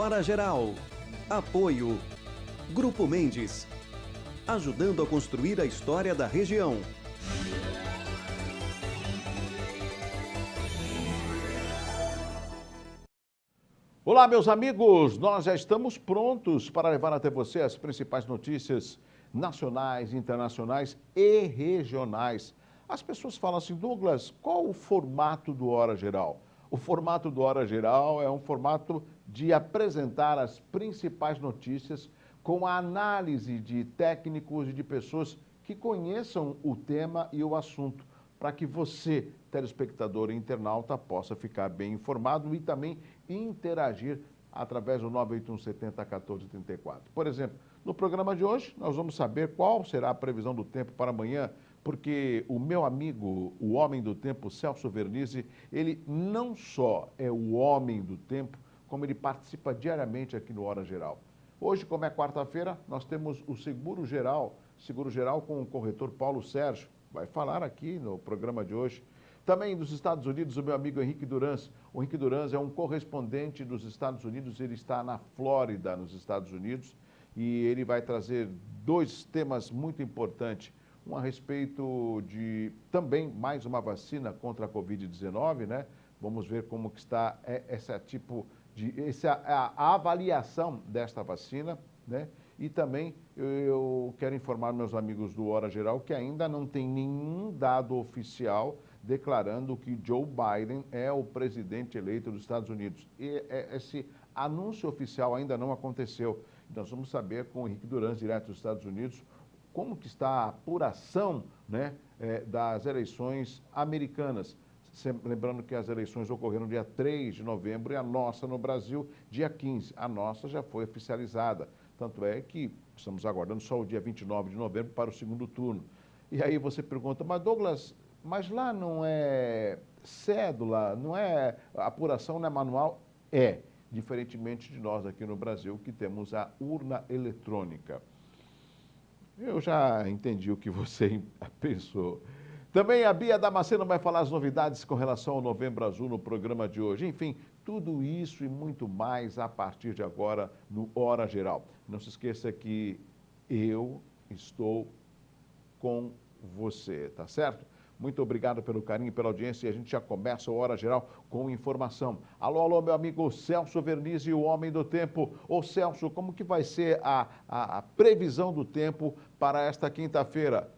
Hora Geral. Apoio. Grupo Mendes. Ajudando a construir a história da região. Olá, meus amigos! Nós já estamos prontos para levar até você as principais notícias nacionais, internacionais e regionais. As pessoas falam assim, Douglas, qual o formato do Hora Geral? O formato do Hora Geral é um formato de apresentar as principais notícias com a análise de técnicos e de pessoas que conheçam o tema e o assunto, para que você, telespectador e internauta, possa ficar bem informado e também interagir através do 981 70 14 34. Por exemplo, no programa de hoje, nós vamos saber qual será a previsão do tempo para amanhã, porque o meu amigo, o homem do tempo, Celso Vernizzi, ele não só é o homem do tempo, como ele participa diariamente aqui no Hora Geral. Hoje, como é quarta-feira, nós temos o Seguro Geral com o corretor Paulo Sérgio, vai falar aqui no programa de hoje. Também dos Estados Unidos, o meu amigo Henrique Duranz. O Henrique Duranz é um correspondente dos Estados Unidos, ele está na Flórida, nos Estados Unidos, e ele vai trazer dois temas muito importantes. Um a respeito de também mais uma vacina contra a Covid-19, né? Vamos ver como que está a avaliação desta vacina, né? E também eu quero informar meus amigos do Hora Geral que ainda não tem nenhum dado oficial declarando que Joe Biden é o presidente eleito dos Estados Unidos. E esse anúncio oficial ainda não aconteceu. Nós vamos saber com o Henrique Duranz, direto dos Estados Unidos, como que está a apuração, né, das eleições americanas. Lembrando que as eleições ocorreram dia 3 de novembro e a nossa no Brasil, dia 15. A nossa já foi oficializada. Tanto é que estamos aguardando só o dia 29 de novembro para o segundo turno. E aí você pergunta, mas Douglas, mas lá não é cédula, não é apuração, não é manual? É, diferentemente de nós aqui no Brasil, que temos a urna eletrônica. Eu já entendi o que você pensou. Também a Bia Damasceno vai falar as novidades com relação ao Novembro Azul no programa de hoje. Enfim, tudo isso e muito mais a partir de agora no Hora Geral. Não se esqueça que eu estou com você, tá certo? Muito obrigado pelo carinho e pela audiência e a gente já começa o Hora Geral com informação. Alô, alô, meu amigo Celso Vernizzi, o homem do tempo. Ô Celso, como que vai ser a previsão do tempo para esta quinta-feira?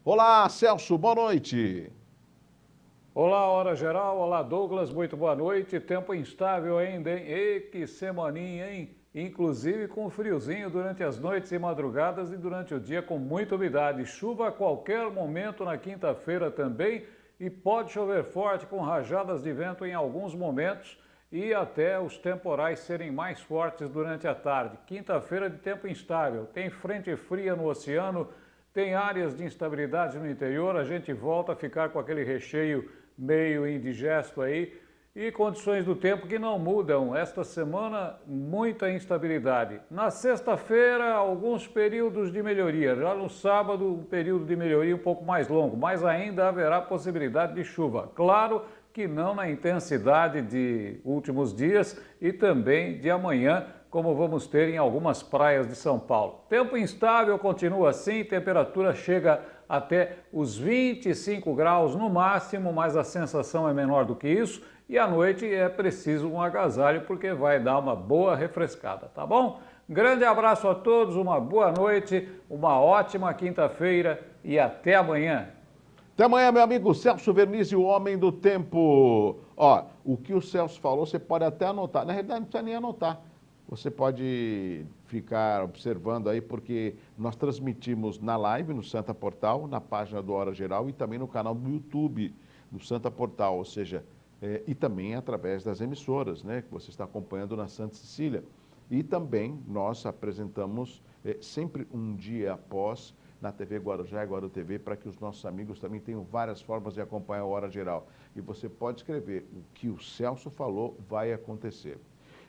Olá, Celso, boa noite. Olá, Hora Geral. Olá, Douglas, muito boa noite. Tempo instável ainda, hein? E que semaninha, hein? Inclusive com friozinho durante as noites e madrugadas e durante o dia com muita umidade. Chuva a qualquer momento na quinta-feira também e pode chover forte com rajadas de vento em alguns momentos e até os temporais serem mais fortes durante a tarde. Quinta-feira de tempo instável, tem frente fria no oceano, tem áreas de instabilidade no interior, a gente volta a ficar com aquele recheio meio indigesto aí e condições do tempo que não mudam. Esta semana, muita instabilidade. Na sexta-feira, alguns períodos de melhoria. Já no sábado, um período de melhoria um pouco mais longo, mas ainda haverá possibilidade de chuva. Claro que não na intensidade de últimos dias e também de amanhã, como vamos ter em algumas praias de São Paulo. Tempo instável continua assim, temperatura chega até os 25 graus no máximo, mas a sensação é menor do que isso e à noite é preciso um agasalho porque vai dar uma boa refrescada, tá bom? Grande abraço a todos, uma boa noite, uma ótima quinta-feira e até amanhã. Até amanhã, meu amigo Celso Vernizzi, o homem do tempo. Ó, o que o Celso falou, você pode até anotar. Na realidade, não precisa nem anotar. Você pode ficar observando aí, porque nós transmitimos na live, no Santa Portal, na página do Hora Geral e também no canal do YouTube do Santa Portal, ou seja, e também através das emissoras, né, que você está acompanhando na Santa Cecília. E também nós apresentamos sempre um dia após na TV Guarujá e Guaru TV, para que os nossos amigos também tenham várias formas de acompanhar a Hora Geral. E você pode escrever, o que o Celso falou vai acontecer.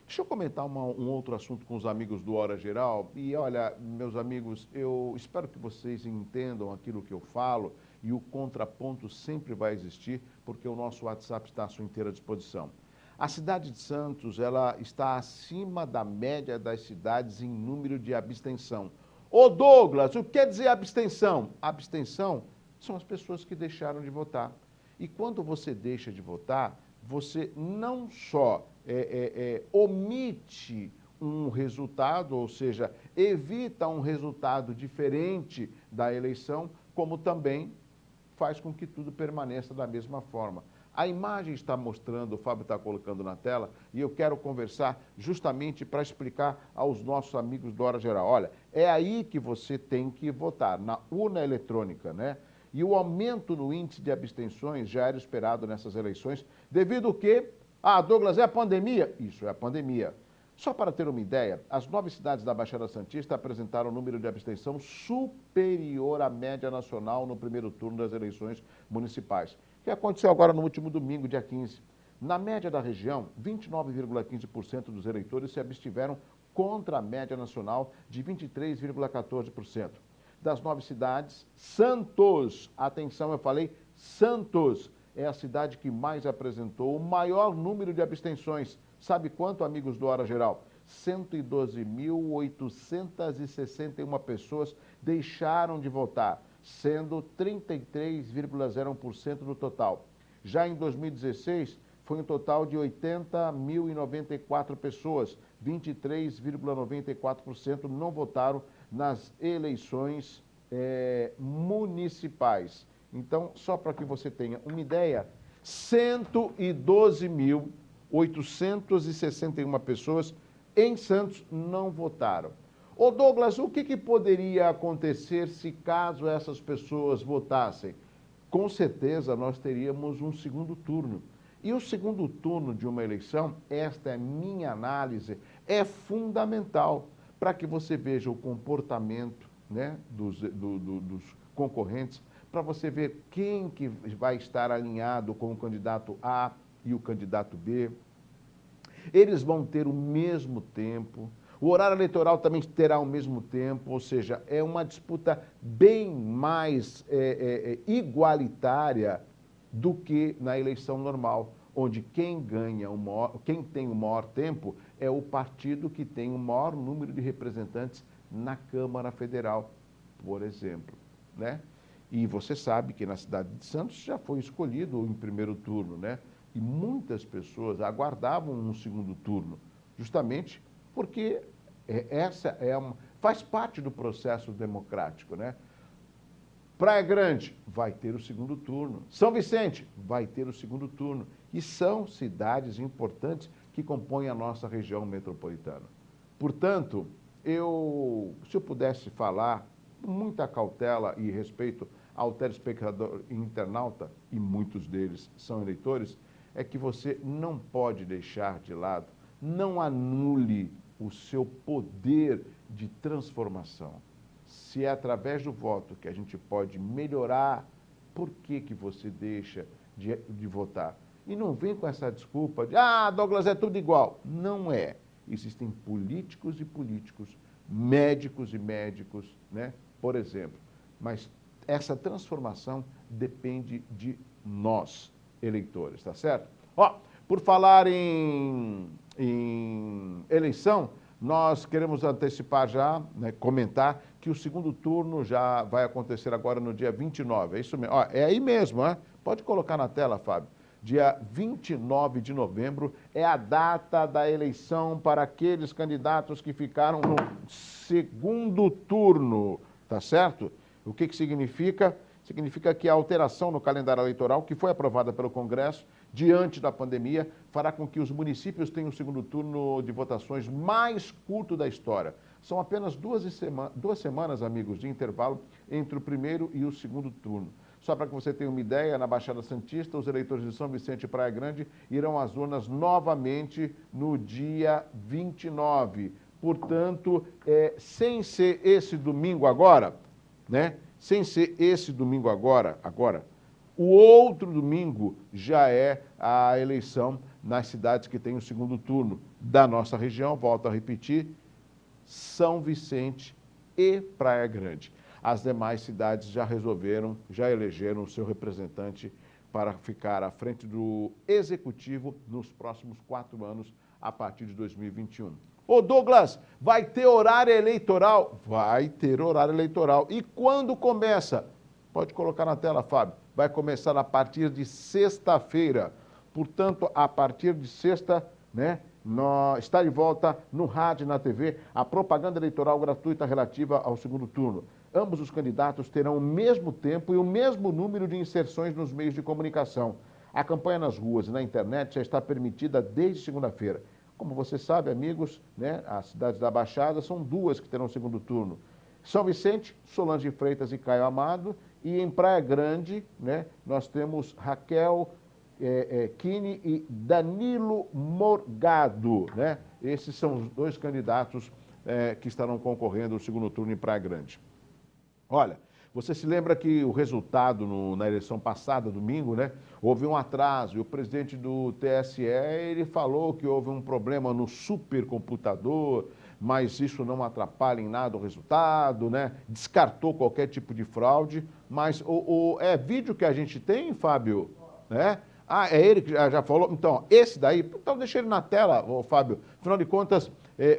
Deixa eu comentar um outro assunto com os amigos do Hora Geral. E olha, meus amigos, eu espero que vocês entendam aquilo que eu falo e o contraponto sempre vai existir, porque o nosso WhatsApp está à sua inteira disposição. A cidade de Santos, ela está acima da média das cidades em número de abstenção. Ô Douglas, o que quer dizer abstenção? Abstenção são as pessoas que deixaram de votar. E quando você deixa de votar, você não só omite um resultado, ou seja, evita um resultado diferente da eleição, como também faz com que tudo permaneça da mesma forma. A imagem está mostrando, o Fábio está colocando na tela, e eu quero conversar justamente para explicar aos nossos amigos do Hora Geral. Olha, é aí que você tem que votar, na urna eletrônica, né? E o aumento no índice de abstenções já era esperado nessas eleições, devido ao quê? Ah, Douglas, é a pandemia? Isso, é a pandemia. Só para ter uma ideia, as 9 cidades da Baixada Santista apresentaram um número de abstenção superior à média nacional no primeiro turno das eleições municipais, que aconteceu agora no último domingo, dia 15. Na média da região, 29,15% dos eleitores se abstiveram contra a média nacional de 23,14%. Das 9 cidades, Santos, atenção, eu falei Santos, é a cidade que mais apresentou o maior número de abstenções. Sabe quanto, amigos do Hora Geral? 112.861 pessoas deixaram de votar, sendo 33,01% do total. Já em 2016, foi um total de 80.094 pessoas, 23,94% não votaram nas eleições municipais. Então, só para que você tenha uma ideia, 112.861 pessoas em Santos não votaram. Ô Douglas, o que poderia acontecer se caso essas pessoas votassem? Com certeza nós teríamos um segundo turno. E o segundo turno de uma eleição, esta é minha análise, é fundamental para que você veja o comportamento, né, dos concorrentes, para você ver quem que vai estar alinhado com o candidato A e o candidato B. Eles vão ter o mesmo tempo, o horário eleitoral também terá o mesmo tempo, ou seja, é uma disputa bem mais igualitária do que na eleição normal, onde quem quem tem o maior tempo é o partido que tem o maior número de representantes na Câmara Federal, por exemplo, né? E você sabe que na cidade de Santos já foi escolhido em primeiro turno, né? E muitas pessoas aguardavam um segundo turno, justamente porque essa faz parte do processo democrático, né? Praia Grande vai ter o segundo turno. São Vicente vai ter o segundo turno. E são cidades importantes que compõem a nossa região metropolitana. Portanto, se eu pudesse falar com muita cautela e respeito ao telespectador e internauta, e muitos deles são eleitores, é que você não pode deixar de lado, não anule o seu poder de transformação. Se é através do voto que a gente pode melhorar, por que você deixa de votar? E não vem com essa desculpa de, Douglas, é tudo igual. Não é. Existem políticos e políticos, médicos e médicos, né? Por exemplo. Mas essa transformação depende de nós, eleitores, tá certo? Por falar em eleição, nós queremos antecipar já, né, comentar que o segundo turno já vai acontecer agora no dia 29, é isso mesmo? É aí mesmo, né? Pode colocar na tela, Fábio. Dia 29 de novembro é a data da eleição para aqueles candidatos que ficaram no segundo turno, tá certo? O que significa? Significa que a alteração no calendário eleitoral, que foi aprovada pelo Congresso, diante da pandemia, fará com que os municípios tenham o segundo turno de votações mais curto da história. São apenas 2 semanas, amigos, de intervalo entre o primeiro e o segundo turno. Só para que você tenha uma ideia, na Baixada Santista, os eleitores de São Vicente e Praia Grande irão às urnas novamente no dia 29. Portanto, sem ser esse domingo agora, né? Sem ser esse domingo agora, o outro domingo já é a eleição nas cidades que têm o segundo turno da nossa região, volto a repetir, São Vicente e Praia Grande. As demais cidades já elegeram o seu representante para ficar à frente do Executivo nos próximos 4 anos, a partir de 2021. Ô Douglas, vai ter horário eleitoral? Vai ter horário eleitoral. E quando começa? Pode colocar na tela, Fábio. Vai começar a partir de sexta-feira. Portanto, a partir de sexta, né, está de volta no rádio e na TV a propaganda eleitoral gratuita relativa ao segundo turno. Ambos os candidatos terão o mesmo tempo e o mesmo número de inserções nos meios de comunicação. A campanha nas ruas e na internet já está permitida desde segunda-feira. Como você sabe, amigos, né, as cidades da Baixada são 2 que terão segundo turno. São Vicente, Solange Freitas e Caio Amado. E em Praia Grande, né, nós temos Raquel Kine e Danilo Morgado. Né? Esses são os 2 candidatos que estarão concorrendo ao segundo turno em Praia Grande. Olha, você se lembra que o resultado na eleição passada, domingo, né, houve um atraso e o presidente do TSE, ele falou que houve um problema no supercomputador, mas isso não atrapalha em nada o resultado, né? Descartou qualquer tipo de fraude, mas é vídeo que a gente tem, Fábio? Né? Ah, é ele que já falou? Então, esse daí, então deixa ele na tela, Fábio. Afinal de contas,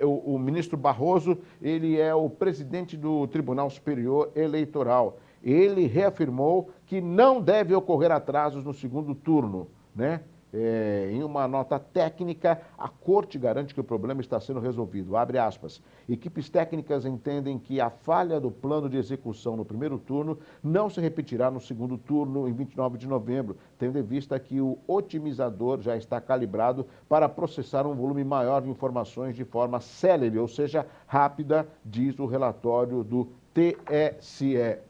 o ministro Barroso, ele é o presidente do Tribunal Superior Eleitoral. Ele reafirmou que não deve ocorrer atrasos no segundo turno, né? Em uma nota técnica, a Corte garante que o problema está sendo resolvido. Abre aspas. Equipes técnicas entendem que a falha do plano de execução no primeiro turno não se repetirá no segundo turno, em 29 de novembro, tendo em vista que o otimizador já está calibrado para processar um volume maior de informações de forma célere, ou seja, rápida, diz o relatório do TSE.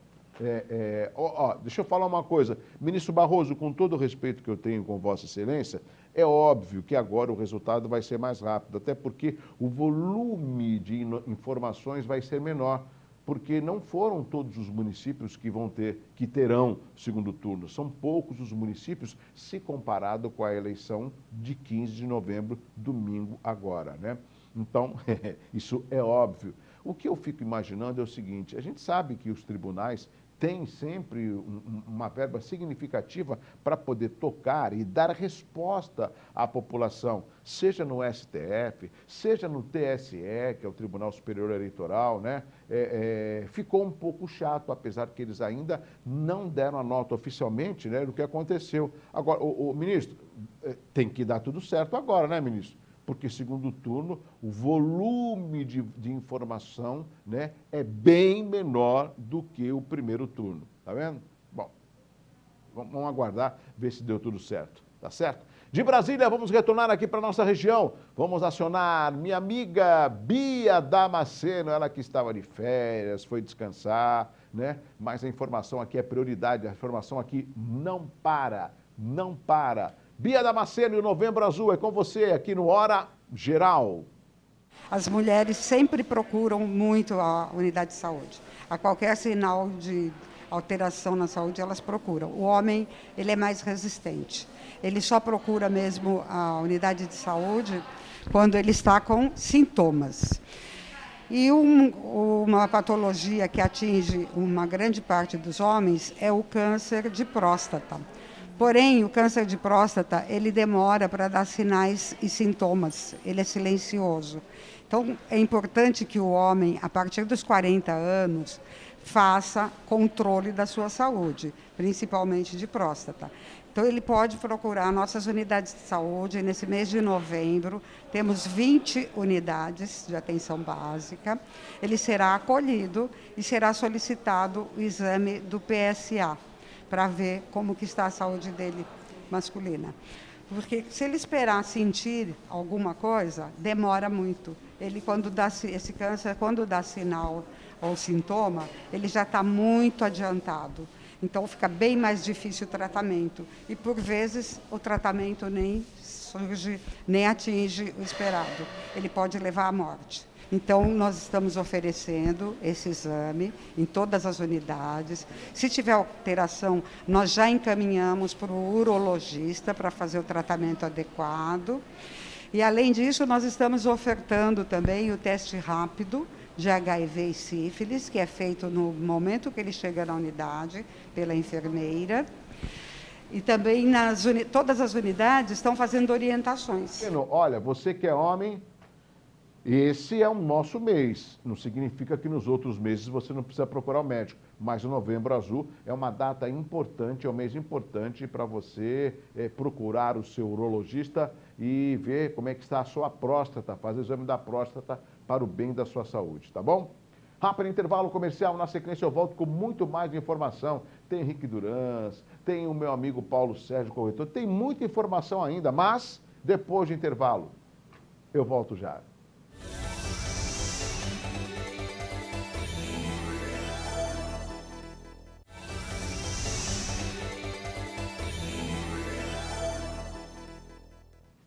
Deixa eu falar uma coisa. Ministro Barroso, com todo o respeito que eu tenho com Vossa Excelência, é óbvio que agora o resultado vai ser mais rápido, até porque o volume de informações vai ser menor, porque não foram todos os municípios que terão segundo turno. São poucos os municípios, se comparado com a eleição de 15 de novembro, domingo agora, né? Então, isso é óbvio. O que eu fico imaginando é o seguinte: a gente sabe que os tribunais têm sempre uma verba significativa para poder tocar e dar resposta à população, seja no STF, seja no TSE, que é o Tribunal Superior Eleitoral, né? Ficou um pouco chato, apesar que eles ainda não deram a nota oficialmente, né, do que aconteceu. Agora, o ministro, tem que dar tudo certo agora, né, ministro? Porque segundo turno, o volume de informação, né, é bem menor do que o primeiro turno. Tá vendo? Bom, vamos aguardar, ver se deu tudo certo. Tá certo? De Brasília, vamos retornar aqui para a nossa região. Vamos acionar minha amiga Bia Damasceno, ela que estava de férias, foi descansar, né? Mas a informação aqui é prioridade, a informação aqui não para, não para. Bia Damasceno, o Novembro Azul, é com você aqui no Hora Geral. As mulheres sempre procuram muito a unidade de saúde. A qualquer sinal de alteração na saúde, elas procuram. O homem, ele é mais resistente. Ele só procura mesmo a unidade de saúde quando ele está com sintomas. E uma patologia que atinge uma grande parte dos homens é o câncer de próstata. Porém, o câncer de próstata, ele demora para dar sinais e sintomas, ele é silencioso. Então, é importante que o homem, a partir dos 40 anos, faça controle da sua saúde, principalmente de próstata. Então, ele pode procurar nossas unidades de saúde. Nesse mês de novembro, temos 20 unidades de atenção básica. Ele será acolhido e será solicitado o exame do PSA, para ver como que está a saúde dele masculina. Porque se ele esperar sentir alguma coisa, demora muito. Ele, quando dá esse câncer, quando dá sinal ou sintoma, ele já está muito adiantado. Então, fica bem mais difícil o tratamento. E, por vezes, o tratamento nem surge, nem atinge o esperado. Ele pode levar à morte. Então, nós estamos oferecendo esse exame em todas as unidades. Se tiver alteração, nós já encaminhamos para o urologista para fazer o tratamento adequado. E, além disso, nós estamos ofertando também o teste rápido de HIV e sífilis, que é feito no momento que ele chega na unidade, pela enfermeira. E também todas as unidades estão fazendo orientações. Olha, você que é homem, esse é o nosso mês. Não significa que nos outros meses você não precisa procurar o médico. Mas o Novembro Azul é uma data importante, é um mês importante para você procurar o seu urologista e ver como é que está a sua próstata, fazer o exame da próstata para o bem da sua saúde, tá bom? Rápido intervalo comercial, na sequência eu volto com muito mais informação. Tem Henrique Durans, tem o meu amigo Paulo Sérgio Corretor, tem muita informação ainda, mas depois do intervalo eu volto já.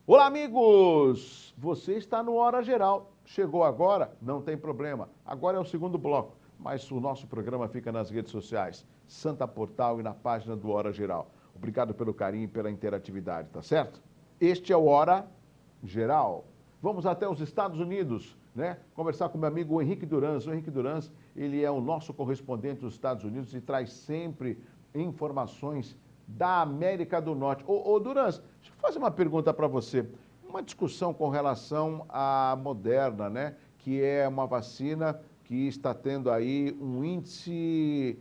Olá, amigos! Você está no Hora Geral. Chegou agora? Não tem problema. Agora é o segundo bloco, mas o nosso programa fica nas redes sociais, Santa Portal e na página do Hora Geral. Obrigado pelo carinho e pela interatividade, tá certo? Este é o Hora Geral. Vamos até os Estados Unidos, né? Conversar com meu amigo Henrique Durans. O Henrique Durans, ele é o nosso correspondente dos Estados Unidos e traz sempre informações da América do Norte. Ô Durans, deixa eu fazer uma pergunta para você. Uma discussão com relação à Moderna, né? Que é uma vacina que está tendo aí um índice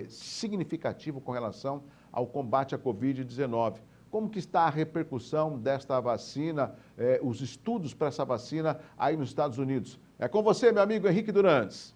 significativo com relação ao combate à Covid-19. Como que está a repercussão desta vacina, os estudos para essa vacina aí nos Estados Unidos? É com você, meu amigo Henrique Durans.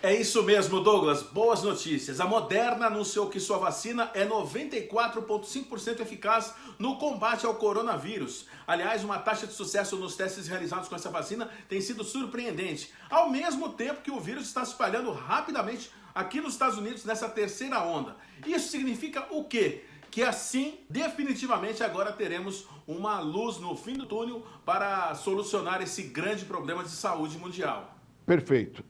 É isso mesmo, Douglas. Boas notícias. A Moderna anunciou que sua vacina é 94,5% eficaz no combate ao coronavírus. Aliás, uma taxa de sucesso nos testes realizados com essa vacina tem sido surpreendente, ao mesmo tempo que o vírus está se espalhando rapidamente aqui nos Estados Unidos nessa terceira onda. Isso significa o quê? Que assim, definitivamente, agora teremos uma luz no fim do túnel para solucionar esse grande problema de saúde mundial. Perfeito.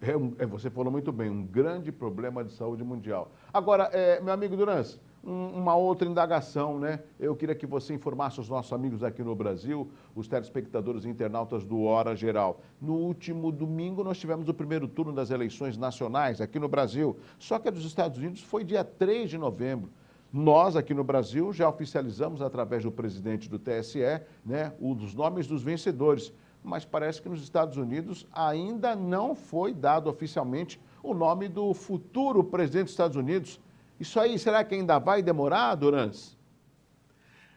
Você falou muito bem, um grande problema de saúde mundial. Agora, meu amigo Durans, uma outra indagação, né? Eu queria que você informasse os nossos amigos aqui no Brasil, os telespectadores e internautas do Hora Geral. No último domingo nós tivemos o primeiro turno das eleições nacionais aqui no Brasil, só que a dos Estados Unidos foi dia 3 de novembro. Nós, aqui no Brasil, já oficializamos através do presidente do TSE, né, os nomes dos vencedores. Mas parece que nos Estados Unidos ainda não foi dado oficialmente o nome do futuro presidente dos Estados Unidos. Isso aí, será que ainda vai demorar, Durans?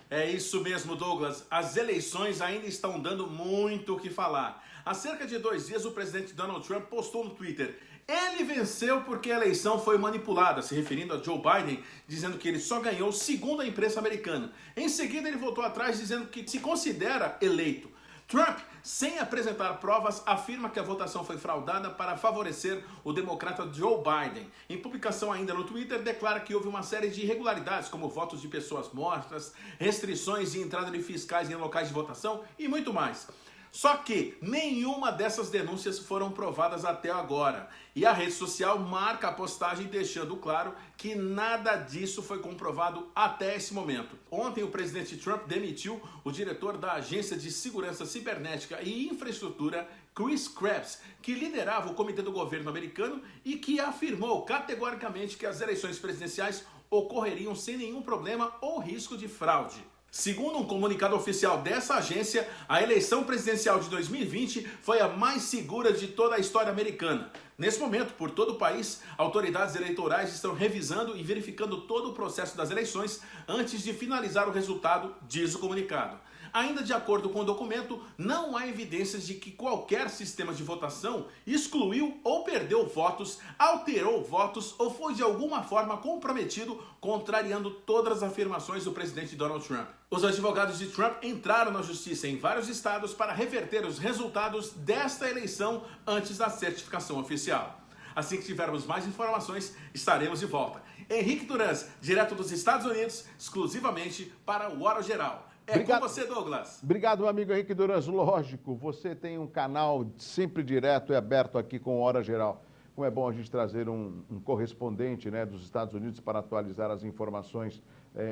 É isso mesmo, Douglas. As eleições ainda estão dando muito o que falar. Há cerca de 2 dias, o presidente Donald Trump postou no Twitter: ele venceu porque a eleição foi manipulada, se referindo a Joe Biden, dizendo que ele só ganhou segundo a imprensa americana. Em seguida, ele voltou atrás dizendo que se considera eleito. Trump, sem apresentar provas, afirma que a votação foi fraudada para favorecer o democrata Joe Biden. Em publicação ainda no Twitter, declara que houve uma série de irregularidades, como votos de pessoas mortas, restrições de entrada de fiscais em locais de votação e muito mais. Só que nenhuma dessas denúncias foram provadas até agora. E a rede social marca a postagem deixando claro que nada disso foi comprovado até esse momento. Ontem o presidente Trump demitiu o diretor da Agência de Segurança Cibernética e Infraestrutura, Chris Krebs, que liderava o comitê do governo americano e que afirmou categoricamente que as eleições presidenciais ocorreriam sem nenhum problema ou risco de fraude. Segundo um comunicado oficial dessa agência, a eleição presidencial de 2020 foi a mais segura de toda a história americana. Nesse momento, por todo o país, autoridades eleitorais estão revisando e verificando todo o processo das eleições antes de finalizar o resultado, diz o comunicado. Ainda de acordo com o documento, não há evidências de que qualquer sistema de votação excluiu ou perdeu votos, alterou votos ou foi de alguma forma comprometido, contrariando todas as afirmações do presidente Donald Trump. Os advogados de Trump entraram na justiça em vários estados para reverter os resultados desta eleição antes da certificação oficial. Assim que tivermos mais informações, estaremos de volta. Henrique Durans, direto dos Estados Unidos, exclusivamente para o Hora Geral. Obrigado. Com você, Douglas. Obrigado, meu amigo Henrique Durans. Lógico, você tem um canal sempre direto e aberto aqui com Hora Geral. Como é bom a gente trazer um correspondente, né, dos Estados Unidos para atualizar as informações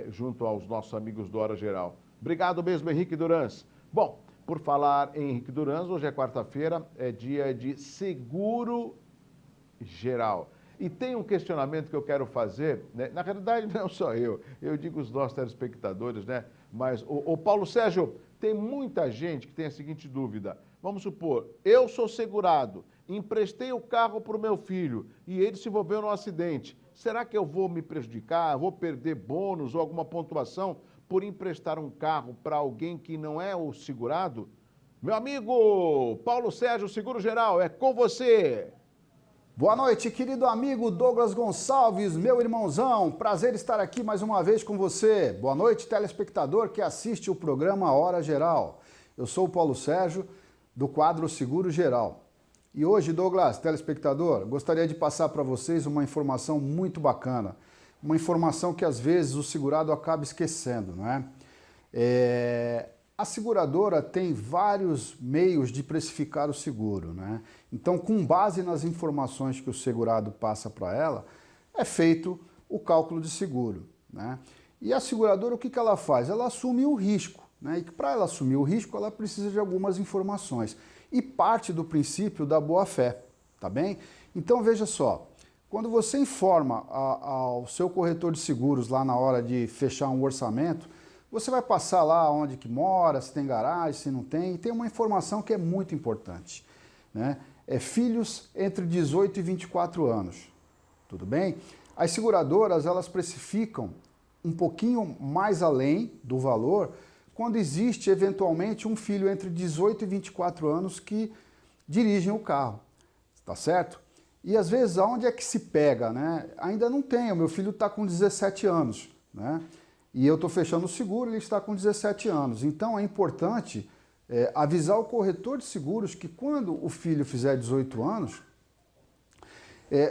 junto aos nossos amigos do Hora Geral. Obrigado mesmo, Henrique Durans. Bom, por falar em Henrique Durans, hoje é quarta-feira, é dia de Seguro Geral. E tem um questionamento que eu quero fazer, né? Na realidade não só eu digo os nossos telespectadores, né? Mas, o Paulo Sérgio, tem muita gente que tem a seguinte dúvida. Vamos supor, eu sou segurado, emprestei o carro para o meu filho e ele se envolveu num acidente. Será que eu vou me prejudicar, vou perder bônus ou alguma pontuação por emprestar um carro para alguém que não é o segurado? Meu amigo Paulo Sérgio, Seguro Geral, é com você. Boa noite, querido amigo Douglas Gonçalves, meu irmãozão. Prazer estar aqui mais uma vez com você. Boa noite, telespectador que assiste o programa Hora Geral. Eu sou o Paulo Sérgio, do quadro Seguro Geral. E hoje, Douglas, telespectador, gostaria de passar para vocês uma informação muito bacana. Uma informação que às vezes o segurado acaba esquecendo, não é? A seguradora tem vários meios de precificar o seguro, né? Então, com base nas informações que o segurado passa para ela, é feito o cálculo de seguro, né? E a seguradora, o que ela faz? Ela assume o risco, né? E para ela assumir o risco, ela precisa de algumas informações. E parte do princípio da boa-fé, tá bem? Então, veja só, quando você informa ao seu corretor de seguros lá na hora de fechar um orçamento, você vai passar lá onde que mora, se tem garagem, se não tem, e tem uma informação que é muito importante, né? É filhos entre 18 e 24 anos, tudo bem? As seguradoras, elas precificam um pouquinho mais além do valor quando existe eventualmente um filho entre 18 e 24 anos que dirigem o carro, tá certo? E às vezes, aonde é que se pega, né? Ainda não tem, o meu filho está com 17 anos, né? E eu estou fechando o seguro, ele está com 17 anos. Então é importante avisar o corretor de seguros que quando o filho fizer 18 anos,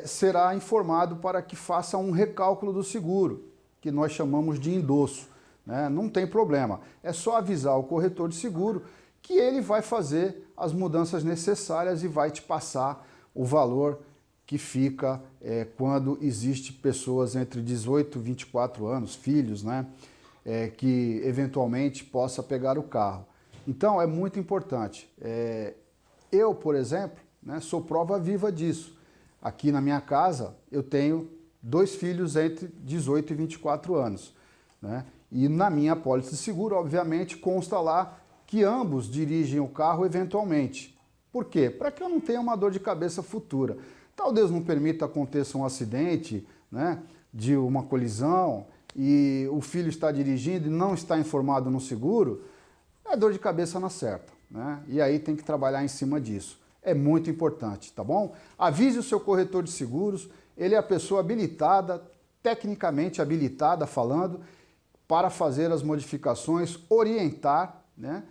será informado para que faça um recálculo do seguro, que nós chamamos de endosso, né? Não tem problema, é só avisar o corretor de seguro que ele vai fazer as mudanças necessárias e vai te passar o valor que fica quando existe pessoas entre 18 e 24 anos, filhos, né, que eventualmente possa pegar o carro. Então, é muito importante. Eu, por exemplo, né, sou prova viva disso. Aqui na minha casa, eu tenho 2 filhos entre 18 e 24 anos. Né, e na minha apólice de seguro, obviamente, consta lá que ambos dirigem o carro eventualmente. Por quê? Para que eu não tenha uma dor de cabeça futura. Tal Deus não permita aconteça um acidente, né, de uma colisão e o filho está dirigindo e não está informado no seguro, é dor de cabeça na certa, né? E aí tem que trabalhar em cima disso. É muito importante, tá bom? Avise o seu corretor de seguros, ele é a pessoa habilitada, tecnicamente habilitada, falando, para fazer as modificações, orientar, né,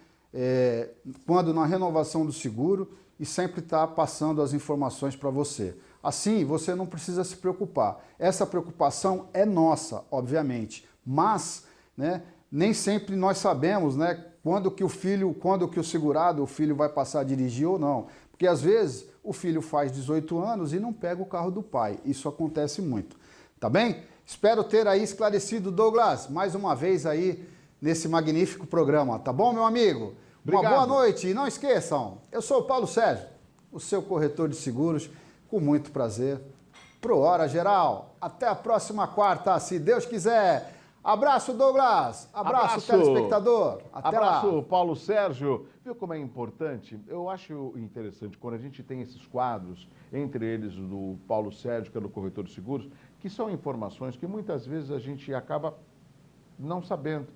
quando na renovação do seguro, e sempre está passando as informações para você. Assim, você não precisa se preocupar. Essa preocupação é nossa, obviamente, mas, né, nem sempre nós sabemos, né, quando que o segurado, o filho vai passar a dirigir ou não. Porque às vezes o filho faz 18 anos e não pega o carro do pai. Isso acontece muito. Tá bem? Espero ter aí esclarecido, Douglas, mais uma vez aí nesse magnífico programa. Tá bom, meu amigo? Obrigado. Uma boa noite e não esqueçam, eu sou o Paulo Sérgio, o seu corretor de seguros, com muito prazer, pro Hora Geral. Até a próxima quarta, se Deus quiser. Abraço, Douglas. Abraço, telespectador. Até Abraço, lá. Paulo Sérgio. Viu como é importante? Eu acho interessante quando a gente tem esses quadros, entre eles o do Paulo Sérgio, que é do corretor de seguros, que são informações que muitas vezes a gente acaba não sabendo.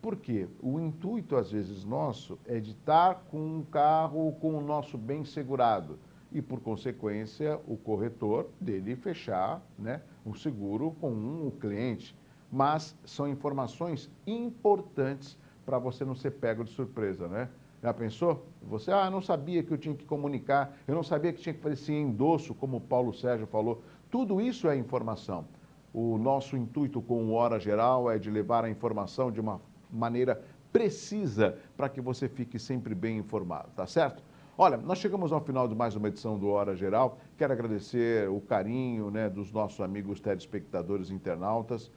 Por quê? O intuito, às vezes, nosso é de estar com um carro com o nosso bem segurado e, por consequência, o corretor dele fechar, né, o seguro com o cliente. Mas são informações importantes para você não ser pego de surpresa, né? Já pensou? Você, não sabia que eu tinha que comunicar, eu não sabia que tinha que fazer esse endosso, como o Paulo Sérgio falou. Tudo isso é informação. O nosso intuito com o Hora Geral é de levar a informação de uma maneira precisa para que você fique sempre bem informado, tá certo? Olha, nós chegamos ao final de mais uma edição do Hora Geral. Quero agradecer o carinho, né, dos nossos amigos telespectadores internautas.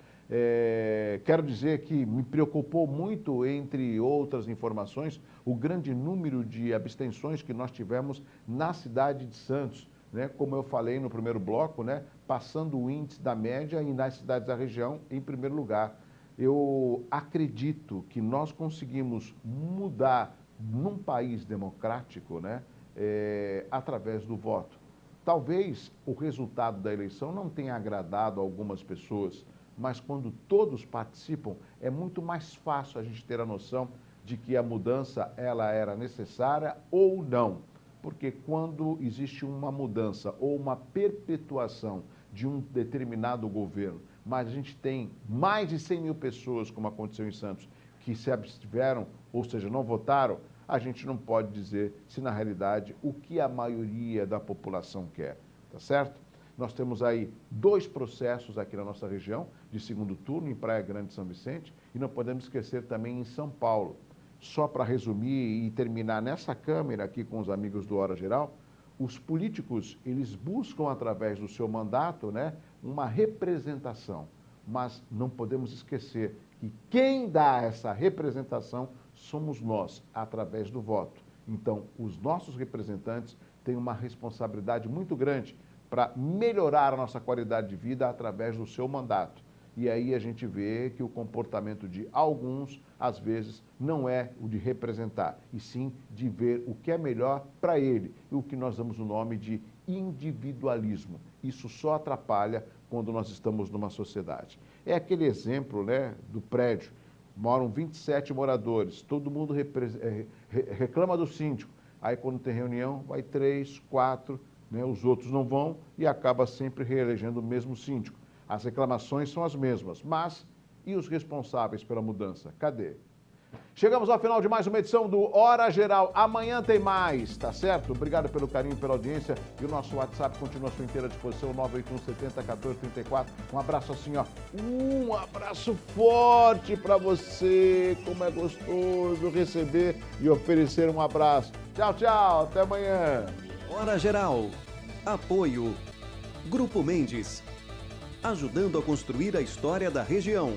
Quero dizer que me preocupou muito, entre outras informações, o grande número de abstenções que nós tivemos na cidade de Santos, né, como eu falei no primeiro bloco, né, passando o índice da média e nas cidades da região em primeiro lugar. Eu acredito que nós conseguimos mudar num país democrático, né, através do voto. Talvez o resultado da eleição não tenha agradado a algumas pessoas, mas quando todos participam, é muito mais fácil a gente ter a noção de que a mudança ela era necessária ou não. Porque quando existe uma mudança ou uma perpetuação de um determinado governo, mas a gente tem mais de 100 mil pessoas, como aconteceu em Santos, que se abstiveram, ou seja, não votaram, a gente não pode dizer se na realidade o que a maioria da população quer, tá certo? Nós temos aí 2 processos aqui na nossa região, de segundo turno, em Praia Grande e São Vicente, e não podemos esquecer também em São Paulo. Só para resumir e terminar nessa câmera aqui com os amigos do Hora Geral, os políticos, eles buscam através do seu mandato, né, uma representação, mas não podemos esquecer que quem dá essa representação somos nós, através do voto. Então, os nossos representantes têm uma responsabilidade muito grande para melhorar a nossa qualidade de vida através do seu mandato. E aí a gente vê que o comportamento de alguns, às vezes, não é o de representar, e sim de ver o que é melhor para ele, e o que nós damos o nome de individualismo. Isso só atrapalha quando nós estamos numa sociedade. É aquele exemplo, né, do prédio. Moram 27 moradores, todo mundo reclama do síndico. Aí quando tem reunião, vai 3, 4, né, os outros não vão e acaba sempre reelegendo o mesmo síndico. As reclamações são as mesmas, mas e os responsáveis pela mudança? Cadê? Chegamos ao final de mais uma edição do Hora Geral. Amanhã tem mais, tá certo? Obrigado pelo carinho, pela audiência. E o nosso WhatsApp continua à sua inteira disposição, 981701434. Um abraço assim, ó. Um abraço forte para você. Como é gostoso receber e oferecer um abraço. Tchau, tchau. Até amanhã. Hora Geral. Apoio. Grupo Mendes. Ajudando a construir a história da região.